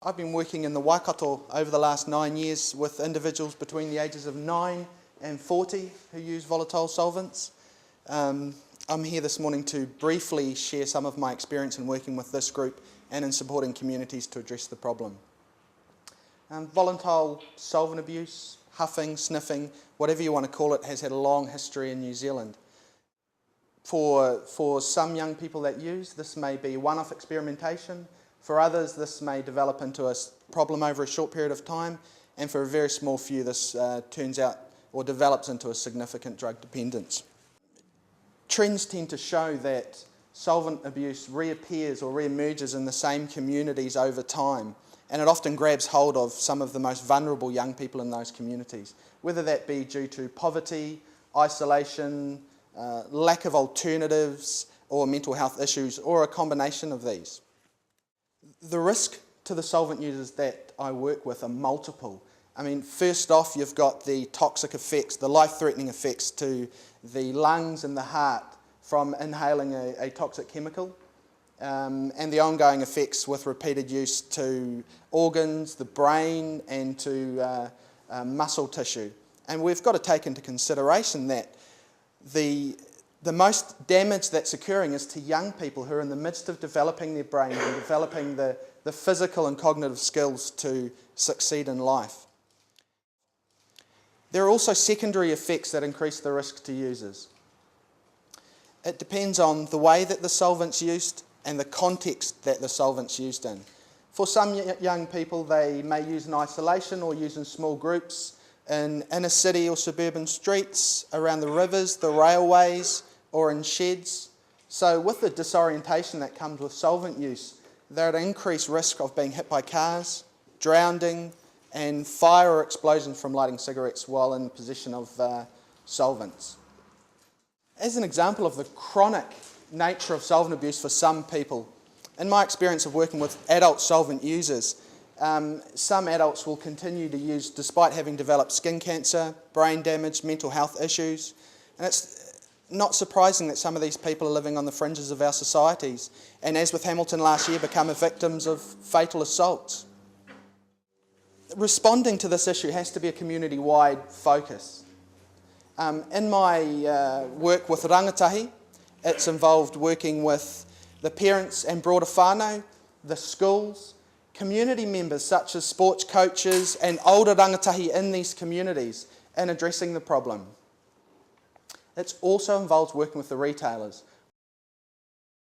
I've been working in the Waikato over the last 9 years with individuals between the ages of 9 and 40 who use volatile solvents. I'm here this morning to briefly share some of my experience in working with this group and in supporting communities to address the problem. Volatile solvent abuse, huffing, sniffing, whatever you want to call it, has had a long history in New Zealand. For some young people that use, this may be one-off experimentation. For others, this may develop into a problem over a short period of time, and for a very small few, this turns out or develops into a significant drug dependence. Trends tend to show that solvent abuse reappears or reemerges in the same communities over time, and it often grabs hold of some of the most vulnerable young people in those communities, whether that be due to poverty, isolation, lack of alternatives, or mental health issues, or a combination of these. The risk to the solvent users that I work with are multiple. I mean, first off, you've got the toxic effects, the life-threatening effects to the lungs and the heart from inhaling a toxic chemical, and the ongoing effects with repeated use to organs, the brain, and to muscle tissue. And we've got to take into consideration that the most damage that's occurring is to young people who are in the midst of developing their brain and developing the physical and cognitive skills to succeed in life. There are also secondary effects that increase the risk to users. It depends on the way that the solvent's used and the context that the solvent's used in. For some young people, they may use in isolation or use in small groups in inner city or suburban streets, around the rivers, the railways, or in sheds. So with the disorientation that comes with solvent use, they're at increased risk of being hit by cars, drowning, and fire or explosion from lighting cigarettes while in possession of solvents. As an example of the chronic nature of solvent abuse for some people, in my experience of working with adult solvent users, some adults will continue to use despite having developed skin cancer, brain damage, mental health issues, and it's not surprising that some of these people are living on the fringes of our societies, and as with Hamilton last year, become victims of fatal assaults. Responding to this issue has to be a community-wide focus. In my work with rangatahi, it's involved working with the parents and broader whānau, the schools, community members such as sports coaches and older rangatahi in these communities in addressing the problem. It also involves working with the retailers,